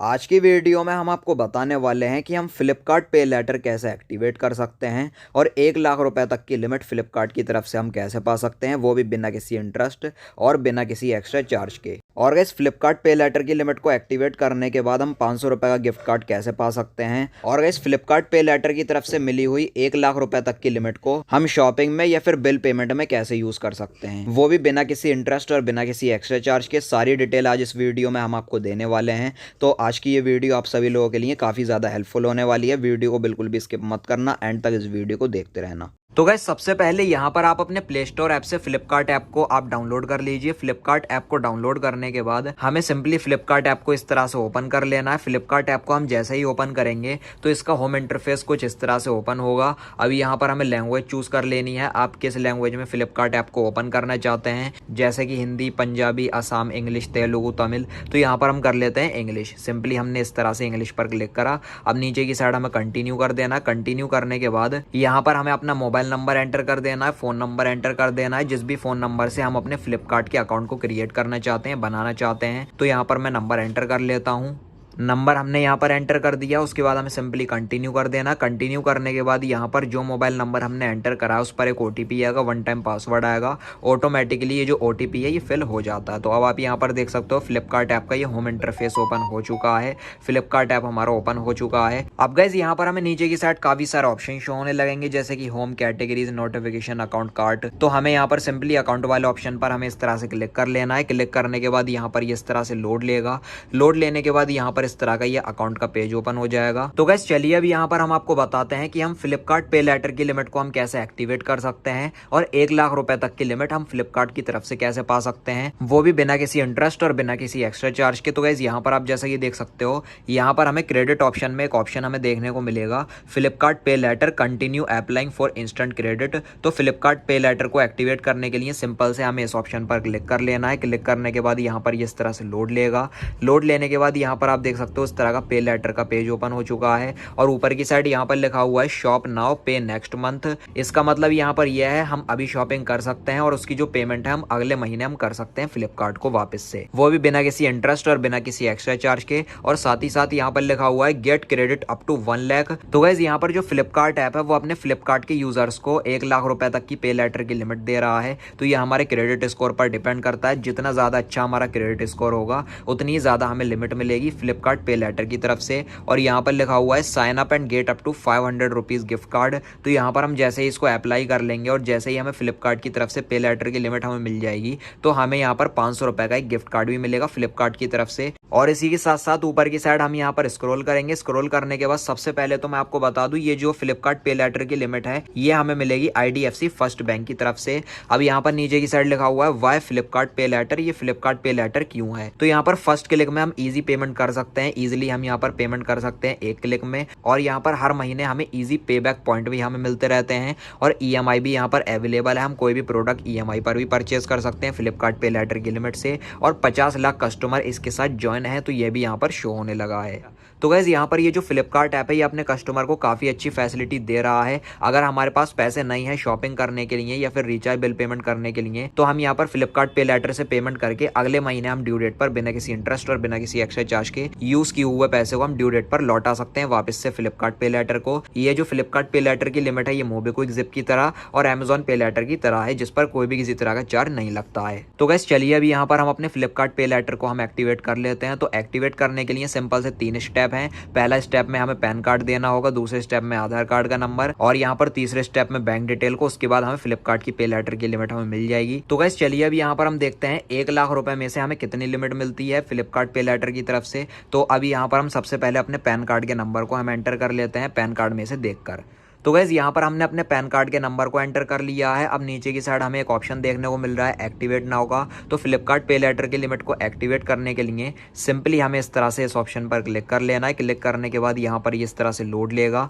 आज की वीडियो में हम आपको बताने वाले हैं कि हम फ्लिपकार्ट पे लेटर कैसे एक्टिवेट कर सकते हैं और 1 लाख रुपए तक की लिमिट फ्लिपकार्ट की तरफ से हम कैसे पा सकते हैं, वो भी बिना किसी इंटरेस्ट और बिना किसी एक्स्ट्रा चार्ज के। और गाइस, फ्लिपकार्ट पे लेटर की लिमिट को एक्टिवेट करने के बाद हम 500 रुपए का गिफ्ट कार्ड कैसे पा सकते हैं। और गाइस, फ्लिपकार्ट पे लेटर की तरफ से मिली हुई 1 लाख रुपए तक की लिमिट को हम शॉपिंग में या फिर बिल पेमेंट में कैसे यूज कर सकते हैं, वो भी बिना किसी इंटरेस्ट और बिना किसी एक्स्ट्रा चार्ज के। सारी डिटेल आज इस वीडियो में हम आपको देने वाले हैं। तो आज की ये वीडियो आप सभी लोगों के लिए काफ़ी ज़्यादा हेल्पफुल होने वाली है। वीडियो को बिल्कुल भी स्किप मत करना, एंड तक इस वीडियो को देखते रहना। तो गाइस, सबसे पहले यहाँ पर आप अपने प्ले स्टोर ऐप से फ्लिपकार्ट ऐप को आप डाउनलोड कर लीजिए। फ्लिपकार्ट ऐप को डाउनलोड करने के बाद हमें सिंपली फ्लिपकार्ट ऐप को इस तरह से ओपन कर लेना है। फ्लिपकार्ट ऐप को हम जैसे ही ओपन करेंगे तो इसका होम इंटरफेस कुछ इस तरह से ओपन होगा। अभी यहाँ पर हमें लैंग्वेज चूज कर लेनी है, आप किस लैंग्वेज में फ्लिपकार्ट ऐप को ओपन करना चाहते हैं, जैसे कि हिंदी, पंजाबी, असम, इंग्लिश, तेलुगु, तमिल। तो यहाँ पर हम कर लेते हैं इंग्लिश। सिंपली हमने इस तरह से इंग्लिश पर क्लिक करा। अब नीचे की साइड हमें कंटिन्यू कर देना। कंटिन्यू करने के बाद यहाँ पर हमें अपना मोबाइल नंबर एंटर कर देना है, फोन नंबर एंटर कर देना है, जिस भी फोन नंबर से हम अपने फ्लिपकार्ट के अकाउंट को क्रिएट करना चाहते हैं, बनाना चाहते हैं। तो यहाँ पर मैं नंबर एंटर कर लेता हूँ। नंबर हमने यहाँ पर एंटर कर दिया। उसके बाद हमें सिंपली कंटिन्यू कर देना। कंटिन्यू करने के बाद यहाँ पर जो मोबाइल नंबर हमने एंटर करा है उस पर एक ओटीपी आएगा, वन टाइम पासवर्ड आएगा। ऑटोमेटिकली ये जो ओटीपी है ये फिल हो जाता है। तो अब आप यहाँ पर देख सकते हो फ्लिपकार्ट ऐप का ये होम इंटरफेस ओपन हो चुका है। फ्लिपकार्ट ऐप हमारा ओपन हो चुका है। अब गाइस, यहाँ पर हमें नीचे की साइड काफी सारे ऑप्शन शो होने लगेंगे, जैसे कि home, categories, notification, account, cart. तो हमें यहाँ पर सिंपली अकाउंट वाले ऑप्शन पर हमें इस तरह से क्लिक कर लेना है। क्लिक करने के बाद यहाँ पर ये इस तरह से लोड लेगा। लोड लेने के बाद यहाँ पर इस तरह का ये अकाउंट का पेज ओपन हो जाएगा। तो गाइस, चलिए अब यहाँ पर हम आपको बताते हैं कि हम फ्लिपकार्ट पे लेटर की लिमिट को हम कैसे एक्टिवेट कर सकते हैं और 1 लाख रुपए तक की लिमिट हम फ्लिपकार्ट की तरफ से कैसे पा सकते हैं, वो भी बिना किसी इंटरेस्ट और बिना किसी एक्स्ट्रा चार्ज के। तो गाइस, यहाँ पर आप जैसा कि देख सकते हो, यहाँ पर हमें क्रेडिट ऑप्शन में एक ऑप्शन हमें देखने को मिलेगा, Flipkart pay later continue applying for instant credit. तो फ्लिपकार्ट पे लेटर को एक्टिवेट करने के लिए सिंपल से हमें इस ऑप्शन पर क्लिक कर लेना है। क्लिक करने के बाद यहाँ पर इस तरह से लोड लेगा। लोड लेने के बाद यहाँ पर आप देख सकते हो इस तरह का पे लेटर का पेज ओपन हो चुका है और ऊपर की साइड यहाँ पर लिखा हुआ है शॉप नाउ पे नेक्स्ट मंथ। इसका मतलब यहाँ पर यह है हम अभी शॉपिंग कर सकते हैं और उसकी जो पेमेंट है हम अगले महीने हम कर सकते हैं फ्लिपकार्ट को वापस से, वो भी बिना किसी इंटरेस्ट और बिना किसी एक्स्ट्रा चार्ज के। और साथ ही साथ यहाँ पर लिखा हुआ है get credit up to 1 lakh. तो गाइस, यहाँ पर जो फ्लिपकार्ट ऐप है वो अपने फ्लिपकार्ट के यूजर्स को 1 लाख रुपए तक की पे लेटर की लिमिट दे रहा है। तो ये हमारे क्रेडिट स्कोर पर डिपेंड करता है। जितना ज्यादा अच्छा हमारा क्रेडिट स्कोर होगा उतनी ज्यादा हमें लिमिट मिलेगी फ्लिपकार्ट पे लेटर की तरफ से। और यहाँ पर लिखा हुआ है sign up and get up to 500 rupees gift card. तो यहाँ पर हम जैसे ही इसको अप्लाई कर लेंगे और जैसे ही हमें फ्लिपकार्ट की तरफ से पे लेटर की लिमिट हमें मिल जाएगी तो हमें यहाँ पर 500 रुपए का एक गिफ्ट कार्ड भी मिलेगा फ्लिपकार्ट की तरफ से। और इसी के साथ साथ ऊपर की साइड हम यहाँ पर स्क्रॉल करेंगे। स्क्रॉल करने के बाद सबसे पहले तो मैं आपको बता दूं, ये जो फ्लिपकार्ट पे लेटर की लिमिट है ये हमें मिलेगी IDFC फर्स्ट बैंक की तरफ से। अब यहाँ पर नीचे की साइड लिखा हुआ है वाई फ्लिपकार्ट पे लेटर, ये फ्लिपकार्ट पे लेटर क्यों है। तो यहाँ पर फर्स्ट क्लिक में हम इजी पेमेंट कर सकते हैं, इजिली हम यहाँ पर पेमेंट कर सकते हैं एक क्लिक में। और यहाँ पर हर महीने हमें इजी पे बैक पॉइंट भी हमें मिलते रहते हैं और EMI भी यहाँ पर अवेलेबल है। हम कोई भी प्रोडक्ट EMI पर भी परचेज कर सकते हैं फ्लिपकार्ट पे लेटर की लिमिट से। और 50 लाख कस्टमर इसके साथ ज्वाइन है, तो ये भी यहाँ पर शो होने लगा है। तो गाइस, यहाँ पर ये जो फ्लिपकार्ट ऐप है ये अपने कस्टमर को काफ़ी अच्छी फैसिलिटी दे रहा है। अगर हमारे पास पैसे नहीं है शॉपिंग करने के लिए या फिर रिचार्ज बिल पेमेंट करने के लिए, तो हम यहाँ पर फ्लिपकार्ट पे लेटर से पेमेंट करके अगले महीने हम ड्यू डेट पर बिना किसी इंटरेस्ट और बिना किसी एक्स्ट्रा चार्ज के यूज किए हुए पैसे को हम ड्यू डेट पर लौटा सकते हैं वापस से फ्लिपकार्ट पे लेटर को। ये जो फ्लिपकार्ट पे लेटर की लिमिट है ये मोबीक्विक जिप की तरह और अमेजॉन पे लेटर की तरह है, जिस पर कोई भी किसी तरह का चार्ज नहीं लगता है। तो गाइस, चलिए अभी यहाँ पर हम अपने फ्लिपकार्ट पे लेटर को हम एक्टिवेट कर लेते हैं। तो एक्टिवेट करने के लिए सिंपल से 3 स्टेप हैं। पहला स्टेप में हमें पैन कार्ड देना होगा, दूसरे स्टेप में आधार कार्ड का नंबर और यहाँ पर तीसरे स्टेप में बैंक डिटेल को। उसके बाद हमें फ्लिपकार्ट की पे लेटर की लिमिट हमें मिल जाएगी। तो गाइस, चलिए अब यहाँ पर हम देखते हैं 1 लाख रुपए में से हमें कितनी लिमिट मिलती है फ्लिपकार्ट पे लेटर की तरफ से। तो अभी यहाँ पर हम सबसे पहले अपने पैन कार्ड के नंबर को हम एंटर कर लेते हैं पैन कार्ड में से देखकर। तो गाइस, यहाँ पर हमने अपने पैन कार्ड के नंबर को एंटर कर लिया है। अब नीचे की साइड हमें एक ऑप्शन देखने को मिल रहा है एक्टिवेट नाउ का। तो फ्लिपकार्ट पे लेटर की लिमिट को एक्टिवेट करने के लिए सिंपली हमें इस तरह से इस ऑप्शन पर क्लिक कर लेना है। क्लिक करने के बाद यहाँ पर इस तरह से लोड लेगा।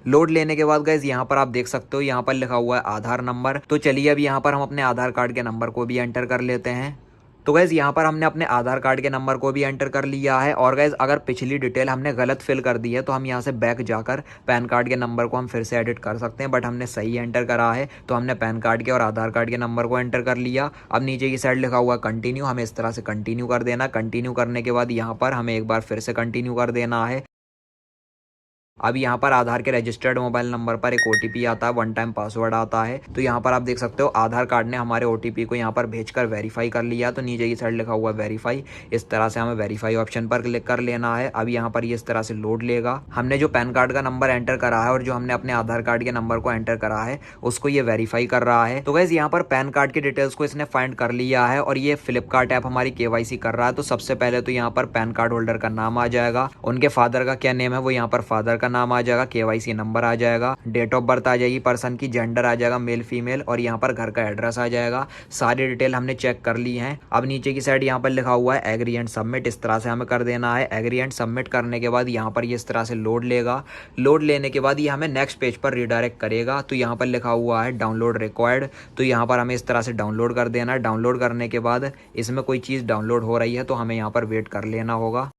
लोड लेने के बाद गाइस, यहाँ पर आप देख सकते हो यहाँ पर लिखा हुआ है आधार नंबर। तो चलिए अब यहाँ पर हम अपने आधार कार्ड के नंबर को भी एंटर कर लेते हैं। तो गैस यहाँ पर हमने अपने आधार कार्ड के नंबर को भी एंटर कर लिया है। और गैस अगर पिछली डिटेल हमने गलत फिल कर दी है तो हम यहाँ से बैक जाकर पैन कार्ड के नंबर को हम फिर से एडिट कर सकते हैं, बट हमने सही एंटर करा है। तो हमने पैन कार्ड के और आधार कार्ड के नंबर को एंटर कर लिया। अब नीचे की साइड लिखा हुआ कंटिन्यू, हमें इस तरह से कंटिन्यू कर देना। कंटिन्यू करने के बाद यहाँ पर हमें एक बार फिर से कंटिन्यू कर देना है। अब यहाँ पर आधार के रजिस्टर्ड मोबाइल नंबर पर एक ओटीपी आता है, वन टाइम पासवर्ड आता है। तो यहाँ पर आप देख सकते हो आधार कार्ड ने हमारे ओटीपी को यहाँ पर भेजकर वेरीफाई कर लिया। तो नीचे की साइड लिखा हुआ वेरीफाई, इस तरह से हमें वेरीफाई ऑप्शन पर क्लिक कर लेना है। अब यहाँ पर ये इस तरह से लोड लेगा। हमने जो पैन कार्ड का नंबर एंटर करा है और जो हमने अपने आधार कार्ड के नंबर को एंटर करा है उसको ये वेरीफाई कर रहा है। तो गाइस यहाँ पर पैन कार्ड की डिटेल्स को इसने फाइंड कर लिया है और ये फ्लिपकार्ट ऐप हमारी केवाईसी कर रहा है। तो सबसे पहले तो यहाँ पर पैन कार्ड होल्डर का नाम आ जाएगा, उनके फादर का क्या नेम है वो यहाँ पर फादर का नाम आ जाएगा, केवाईसी नंबर आ जाएगा, डेट ऑफ बर्थ आ जाएगी पर्सन की, जेंडर आ जाएगा मेल फीमेल, और यहाँ पर घर का एड्रेस आ जाएगा। सारी डिटेल हमने चेक कर ली है। अब नीचे की साइड यहाँ पर लिखा हुआ है एग्री एंड सबमिट, इस तरह से हमें कर देना है। एग्री एंड सबमिट करने के बाद यहाँ पर ये इस तरह से लोड लेगा। लोड लेने के बाद ये हमें नेक्स्ट पेज पर रिडायरेक्ट करेगा। तो यहाँ पर लिखा हुआ है डाउनलोड रिक्वायर्ड, तो यहाँ पर हमें इस तरह से डाउनलोड कर देना है। डाउनलोड करने के बाद इसमें कोई चीज़ डाउनलोड हो रही है तो हमें यहाँ पर वेट कर लेना होगा।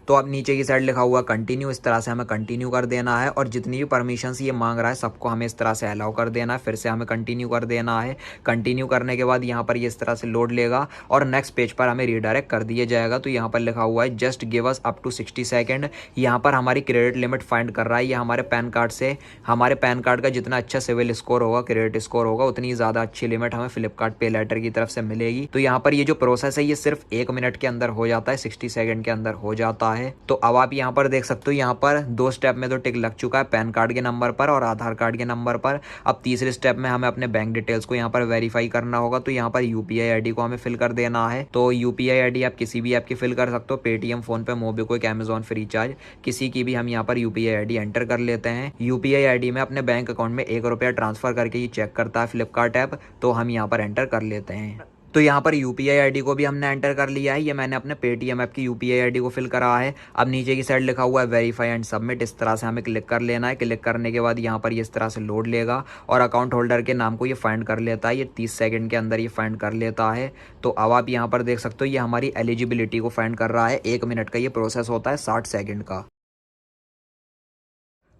तो अब नीचे की साइड लिखा हुआ कंटिन्यू, इस तरह से हमें कंटिन्यू कर देना है। और जितनी भी परमिशंस ये मांग रहा है सबको हमें इस तरह से अलाउ कर देना है। फिर से हमें कंटिन्यू कर देना है। कंटिन्यू करने के बाद यहाँ पर ये इस तरह से लोड लेगा और नेक्स्ट पेज पर हमें रिडायरेक्ट कर दिया जाएगा। तो यहाँ पर लिखा हुआ है just give us up to 60 second. यहाँ पर हमारी क्रेडिट लिमिट फाइंड कर रहा है। ये हमारे पैन कार्ड से, हमारे पैन कार्ड का जितना अच्छा सिविल स्कोर होगा, क्रेडिट स्कोर होगा, उतनी ज़्यादा अच्छी लिमिट हमें फ्लिपकार्ट पे लेटर की तरफ से मिलेगी। तो यहाँ पर ये जो प्रोसेस है ये सिर्फ 1 मिनट के अंदर हो जाता है, 60 सेकेंड के अंदर हो जाता है। तो अब आप यहाँ पर देख सकते हो यहाँ पर 2 स्टेप में तो टिक लग चुका है, पैन कार्ड के नंबर पर और आधार कार्ड के नंबर पर। अब तीसरे स्टेप में हमें अपने बैंक डिटेल्स को यहाँ पर वेरीफाई करना होगा। तो यहाँ पर यूपीआई आईडी को हमें फिल कर देना है। तो यूपीआई आईडी आप किसी भी ऐप की फिल कर सकते हो, पेटीएम, फोन पे, मोबीक्विक, अमेजॉन, फ्री चार्ज, किसी की भी हम यहाँ पर यूपीआई आईडी एंटर कर लेते हैं। यूपीआई आईडी में अपने बैंक अकाउंट में 1 रुपया ट्रांसफर करके ही चेक करता है फ्लिपकार्ट ऐप, तो हम यहाँ पर एंटर कर लेते हैं। तो यहाँ पर यूपीआई आईडी को भी हमने एंटर कर लिया है। ये मैंने अपने पेटीएम ऐप की यूपीआई आईडी को फिल करा है। अब नीचे की साइड लिखा हुआ है वेरीफाई एंड सबमिट, इस तरह से हमें क्लिक कर लेना है। क्लिक करने के बाद यहाँ पर ये इस तरह से लोड लेगा और अकाउंट होल्डर के नाम को ये फाइंड कर लेता है। ये 30 सेकंड के अंदर ये फाइंड कर लेता है। तो अब आप यहाँ पर देख सकते हो ये हमारी एलिजिबिलिटी को फाइंड कर रहा है। 1 मिनट का ये प्रोसेस होता है, 60 सेकेंड का।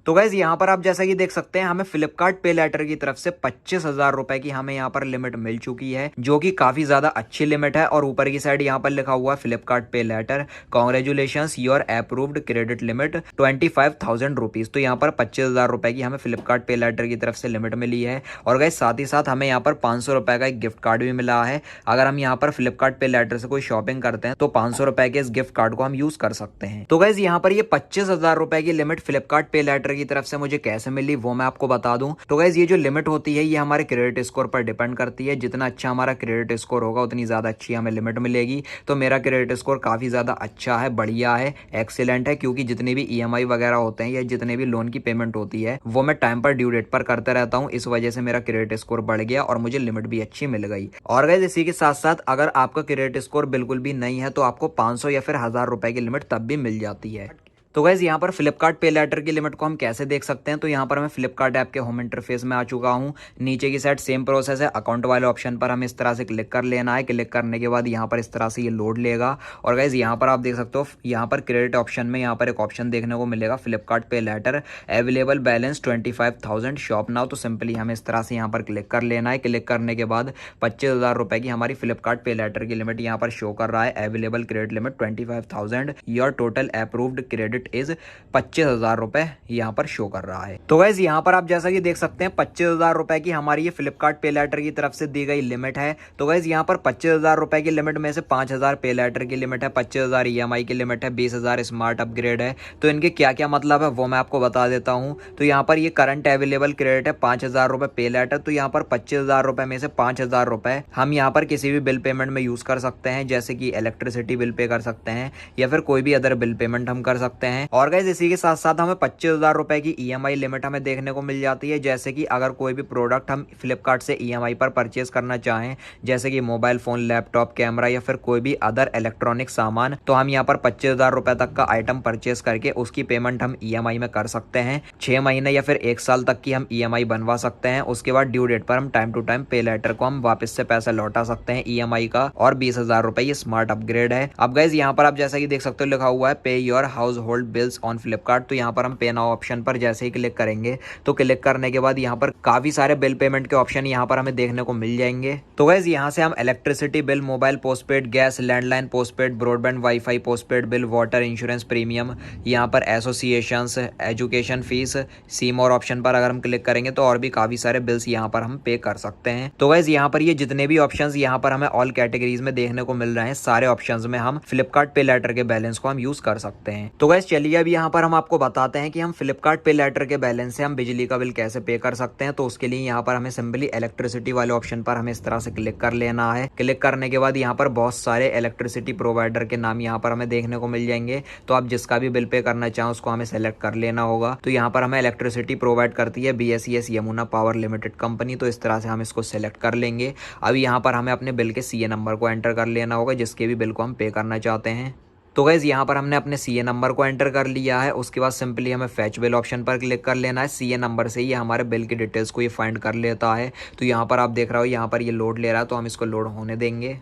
तो गाइज यहाँ पर आप जैसा कि देख सकते हैं हमें फ्लिपकार्ट पे लेटर की तरफ से 25,000 रुपए की हमें यहाँ पर लिमिट मिल चुकी है, जो कि काफी ज्यादा अच्छी लिमिट है। और ऊपर की साइड यहाँ पर लिखा हुआ है Flipkart pay later, congratulations your approved credit limit 25,000 rupees. तो यहाँ पर 25,000 रुपए की हमें फ्लिपकार्ट पे लेटर की तरफ से लिमिट मिली है। और गाइज साथ ही साथ हमें यहाँ पर 500 रुपए का एक गिफ्ट कार्ड भी मिला है। अगर हम यहाँ पर फ्लिपकार्ट पे लेटर से कोई शॉपिंग करते हैं तो 500 रुपए के इस गिफ्ट कार्ड को हम यूज कर सकते हैं। तो गाइज यहाँ पर ये 25,000 रुपए की लिमिट फ्लिपकार्ट पे लेटर की तरफ से मुझे कैसे मिली वो मैं आपको बता दूं। तो गाइस ये जो लिमिट होती है ये हमारे क्रेडिट स्कोर पर डिपेंड करती है। जितना अच्छा हमारा क्रेडिट स्कोर होगा उतनी ज्यादा अच्छी हमें लिमिट मिलेगी। तो मेरा क्रेडिट स्कोर काफी ज्यादा अच्छा है, बढ़िया है, एक्सीलेंट है, क्योंकि जितने भी ईएमआई वगैरह होते हैं या जितने भी लोन की पेमेंट होती है वो मैं टाइम पर ड्यू डेट पर करते रहता हूँ। इस वजह से मेरा क्रेडिट स्कोर बढ़ गया और मुझे लिमिट भी अच्छी मिल गई। और गाइस इसी के साथ साथ अगर आपका क्रेडिट स्कोर बिल्कुल भी नहीं है तो आपको 500 या फिर 1,000 रुपए की लिमिट तब भी मिल जाती है। तो गाइज यहाँ पर फ्लिपकार्ट पे लेटर की लिमिट को हम कैसे देख सकते हैं। तो यहाँ पर मैं फ्लिपकार्ट ऐप के होम इंटरफेस में आ चुका हूँ। नीचे की साइड सेम प्रोसेस है, अकाउंट वाले ऑप्शन पर हमें इस तरह से क्लिक कर लेना है। क्लिक करने के बाद यहाँ पर इस तरह से ये लोड लेगा। और गाइज यहाँ पर आप देख सकते हो यहाँ पर क्रेडिट ऑप्शन में यहाँ पर एक ऑप्शन देखने को मिलेगा Flipkart pay later available balance 25,000 shop now. तो सिंपली हमें इस तरह से यहाँ पर क्लिक कर लेना है। क्लिक करने के बाद 25,000 रुपए की हमारी फ्लिपकार्ट पे लेटर की लिमिट यहाँ पर शो कर रहा है। Available credit limit 25,000, your total approved credit is 25,000 रुपए यहाँ पर शो कर रहा है। तो गाइस यहाँ पर आप जैसा कि देख सकते हैं 25,000 रुपए की हमारी ये फ्लिपकार्ट पे लेटर की तरफ से दी गई लिमिट है। तो गाइस यहाँ पर 25,000 रुपए की लिमिट में से 5,000 पे लेटर की लिमिट है, 25,000 ईएमआई की लिमिट है, 20,000 स्मार्ट अपग्रेड है। तो इनके क्या क्या मतलब है वो मैं आपको बता देता हूँ। तो यहाँ पर ये करंट अवेलेबल क्रेडिट है 5,000 रुपए पे लेटर। तो यहाँ पर 25,000 रुपए में से 5,000 रुपए हम यहाँ पर किसी भी बिल पेमेंट में यूज कर सकते हैं, जैसे कि इलेक्ट्रिसिटी बिल पे कर सकते हैं या फिर कोई भी अदर बिल पेमेंट हम कर सकते हैं। हैं। और गाइस इसी के साथ साथ हमें 25,000 रुपए की EMI लिमिट हमें देखने को मिल जाती है। जैसे कि अगर कोई भी प्रोडक्ट हम फ्लिपकार्ट से EMI पर परचेज करना चाहें, जैसे कि मोबाइल फोन, लैपटॉप, कैमरा या फिर कोई भी अदर इलेक्ट्रॉनिक सामान, तो हम यहाँ पर 25,000 रुपए तक का आइटम परचेज करके उसकी पेमेंट हम EMI में कर सकते हैं। 6 महीने या फिर 1 साल तक की हम EMI बनवा सकते हैं। उसके बाद ड्यू डेट पर हम टाइम टू टाइम पे लेटर को हम वापस से पैसा लौटा सकते हैं EMI का। और 20,000 रुपए ये स्मार्ट अपग्रेड है। अब गाइस यहाँ पर आप जैसा कि देख सकते हो लिखा हुआ है पे your house hold bills on Flipkart. तो यहाँ पर हम पे नाउ ऑप्शन पर जैसे ही क्लिक करेंगे तो क्लिक करने के बाद यहाँ पर काफी सारे बिल पेमेंट के ऑप्शन यहाँ पर हमें देखने को मिल जाएंगे। तो गाइस यहाँ से हम electricity bill, mobile postpaid, gas, landline postpaid, broadband, wifi postpaid bill, water, insurance premium, यहाँ पर एसोसिएशंस, एजुकेशन फीस, सी मोर ऑप्शन पर अगर हम क्लिक करेंगे तो और भी काफी सारे बिल्स यहाँ पर हम पे कर सकते हैं। तो गाइस यहाँ पर ये जितने भी ऑप्शंस यहाँ पर हमें ऑल कैटेगरीज में देखने को मिल रहे हैं, सारे ऑप्शंस में हम फ्लिपकार्ट पे लेटर के बैलेंस को हम यूज कर सकते हैं। तो गाइस चलिए अब यहाँ पर हम आपको बताते हैं कि हम फ्लिपकार्ट पे लेटर के बैलेंस से हम बिजली का बिल कैसे पे कर सकते हैं। तो उसके लिए यहाँ पर हमें सिंपली इलेक्ट्रिसिटी वाले ऑप्शन पर हमें इस तरह से क्लिक कर लेना है। क्लिक करने के बाद यहाँ पर बहुत सारे इलेक्ट्रिसिटी प्रोवाइडर के नाम यहाँ पर हमें देखने को मिल जाएंगे। तो आप जिसका भी बिल पे करना चाहें उसको हमें सेलेक्ट कर लेना होगा। तो यहाँ पर हमें इलेक्ट्रिसिटी प्रोवाइड करती है BSES Yamuna power limited company. तो इस तरह से हम इसको सेलेक्ट कर लेंगे। अब यहाँ पर हमें अपने बिल के CA नंबर को एंटर कर लेना होगा, जिसके भी बिल को हम पे करना चाहते हैं। तो गाइस यहाँ पर हमने अपने CA नंबर को एंटर कर लिया है। उसके बाद सिंपली हमें फैच बिल ऑप्शन पर क्लिक कर लेना है। CA नंबर से ही हमारे बिल की डिटेल्स को ये फाइंड कर लेता है। तो यहाँ पर आप देख रहे हो यहाँ पर ये लोड ले रहा है, तो हम इसको लोड होने देंगे।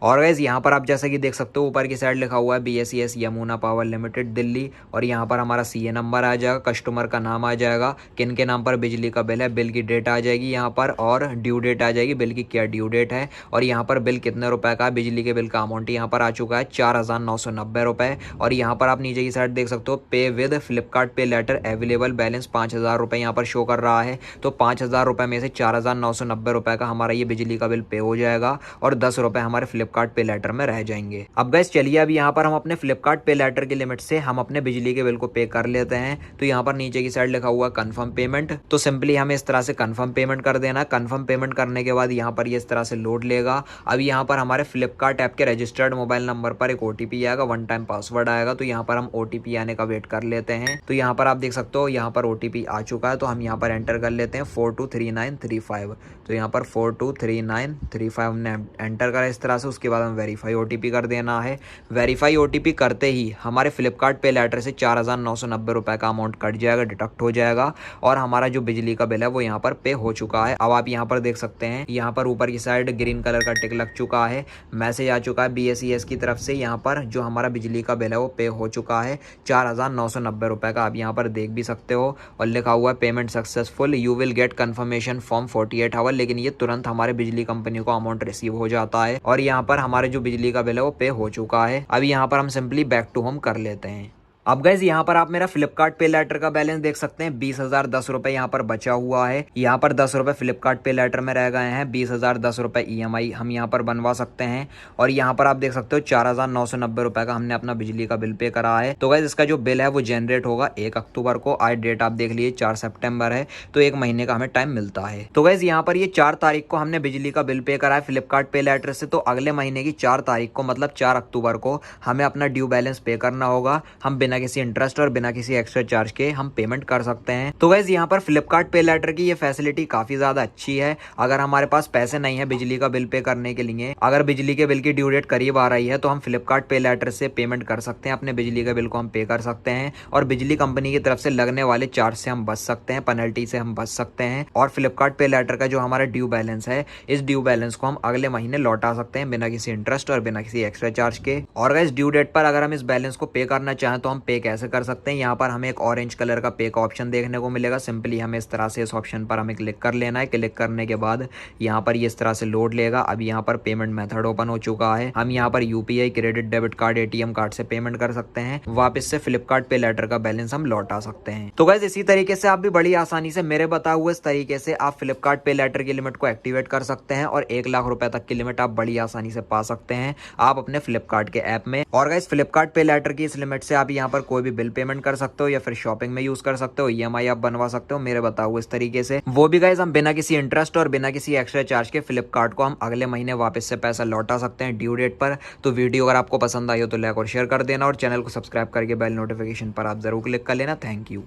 और गाइस यहाँ पर आप जैसा कि देख सकते हो ऊपर की साइड लिखा हुआ है BSES Yamuna power limited Delhi. और यहाँ पर हमारा CA नंबर आ जाएगा, कस्टमर का नाम आ जाएगा, किन के नाम पर बिजली का बिल है, बिल की डेट आ जाएगी यहाँ पर, और ड्यू डेट आ जाएगी, बिल की क्या ड्यू डेट है, और यहाँ पर बिल कितने रुपए का है। बिजली के बिल का अमाउंट यहाँ पर आ चुका है 4,990 रुपए। और यहाँ पर आप नीचे की साइड देख सकते हो पे with Flipkart pay later available balance 5,000 रुपए यहाँ पर शो कर रहा है। तो 5,000 रुपए में से 4,990 रुपए का हमारा ये बिजली का बिल पे हो जाएगा और 10 रुपए हमारे फ्लिपकार्ट पे लेटर में रह जाएंगे। अब गाइस चलिए अब यहाँ पर हम अपने फ्लिपकार्ट पे लेटर की लिमिट से हम अपने बिजली के बिल को पे कर लेते हैं। तो यहाँ पर नीचे की साइड लिखा हुआ कंफर्म पेमेंट। तो सिंपली हमें इस तरह से कंफर्म पेमेंट कर देना। कंफर्म पेमेंट करने के बाद यहाँ पर ये इस तरह से लोड लेगा। अब यहाँ पर हमारे फ्लिपकार्ट ऐप के रजिस्टर्ड मोबाइल नंबर पर एक OTP आएगा, 1 टाइम पासवर्ड आएगा। तो यहाँ पर हम OTP आने का वेट कर लेते हैं। तो यहाँ पर आप देख सकते हो यहाँ पर OTP आ चुका है। तो हम यहाँ पर एंटर कर लेते हैं 423935। तो यहाँ पर 423935 हमने एंटर करा इस तरह से। उसके बाद हम वेरीफाई OTP कर देना है। वेरीफाई OTP करते ही हमारे फ्लिपकार्ट पे लेटर से 4,990 रुपए का अमाउंट कट जाएगा, डिडक्ट हो जाएगा और हमारा जो बिजली का बिल है वो यहाँ पर पे हो चुका है। अब आप यहाँ पर देख सकते हैं यहाँ पर ऊपर की साइड ग्रीन कलर का टिक लग चुका है, मैसेज आ चुका है BSES की तरफ से। यहाँ पर जो हमारा बिजली का बिल है वो पे हो चुका है 4,990 रुपए का। आप यहाँ पर देख भी सकते हो और लिखा हुआ है payment successful, you will get confirmation form 48 hour. लेकिन ये तुरंत हमारे बिजली कंपनी को अमाउंट रिसीव हो जाता है और यहाँ पर हमारे जो बिजली का बिल है वो पे हो चुका है। अब यहाँ पर हम सिंपली बैक टू होम कर लेते हैं। अब गाइस यहाँ पर आप मेरा फ्लिपकार्ट पे लेटर का बैलेंस देख सकते हैं, 20,010 रुपए यहाँ पर बचा हुआ है। यहाँ पर 10 रुपए फ्लिपकार्ट पे लेटर में रह गए हैं, 20,010 रुपए EMI हम यहाँ पर बनवा सकते हैं। और यहाँ पर आप देख सकते हो 4,990 रुपए का हमने अपना बिजली का बिल पे करा है। तो गाइस इसका जो बिल है वो जनरेट होगा 1 अक्टूबर को। आज डेट आप देख लीजिए 4 सितंबर है, तो 1 महीने का हमें टाइम मिलता है। तो गाइस यहाँ पर ये 4 तारीख को हमने बिजली का बिल पे करा है फ्लिपकार्ट पे लेटर से। तो अगले महीने की 4 तारीख को मतलब 4 अक्टूबर को हमें अपना ड्यू बैलेंस पे करना होगा। हम बिना किसी इंटरेस्ट और बिना किसी एक्स्ट्रा चार्ज के हम पेमेंट कर सकते हैं। तो गाइस यहाँ पर फ्लिपकार्ट पे लेटर की ये फैसिलिटी काफी ज्यादा अच्छी है। अगर हमारे पास पैसे नहीं है बिजली का बिल पे करने के लिए, अगर बिजली के बिल की ड्यू डेट करीब आ रही है तो हम फ्लिपकार्ट पे लेटर से पेमेंट कर सकते हैं, अपने बिजली के बिल को हम पे कर सकते हैं और बिजली कंपनी की तरफ से लगने वाले चार्ज से हम बच सकते हैं, पेनल्टी से हम बच सकते हैं। और फ्लिपकार्ट पे लेटर का जो हमारा ड्यू बैलेंस है, इस ड्यू बैलेंस को हम अगले महीने लौटा सकते हैं बिना किसी इंटरेस्ट और बिना किसी एक्स्ट्रा चार्ज के। और गाइस ड्यू डेट पर अगर हम इस बैलेंस को पे करना चाहें तो हम पे कैसे कर सकते हैं। यहाँ पर हमें एक ऑरेंज कलर का पे का ऑप्शन देखने को मिलेगा। सिंपली हमें इस तरह से इस ऑप्शन पर हमें क्लिक कर लेना है। क्लिक करने के बाद यहाँ पर ये इस तरह से लोड लेगा। अब यहाँ पर पेमेंट मेथड ओपन हो चुका है। हम यहाँ पर UPI, credit, debit card, ATM card से पेमेंट कर सकते हैं। वापस से फ्लिपकार्ट पे लेटर का बैलेंस हम लौटा सकते हैं। तो गाइस इसी तरीके से आप भी बड़ी आसानी से मेरे बताए हुए इस तरीके से आप फ्लिपकार्ट पे लेटर की लिमिट को एक्टिवेट कर सकते हैं और 1 लाख रुपए तक की लिमिट आप बड़ी आसानी से पा सकते हैं आप अपने फ्लिपकार्ट के ऐप में। और गाइस फ्लिपकार्ट पे लेटर की इस लिमिट से आप यहाँ पर कोई भी बिल पेमेंट कर सकते हो या फिर शॉपिंग में यूज कर सकते हो, EMI आप बनवा सकते हो मेरे बताओ इस तरीके से। वो भी गाइस हम बिना किसी इंटरेस्ट और बिना किसी एक्स्ट्रा चार्ज के फ्लिपकार्ट को हम अगले महीने वापस से पैसा लौटा सकते हैं ड्यू डेट पर। तो वीडियो अगर आपको पसंद आई हो तो लाइक और शेयर कर देना और चैनल को सब्सक्राइब करके बेल नोटिफिकेशन पर आप जरूर क्लिक कर लेना। Thank you.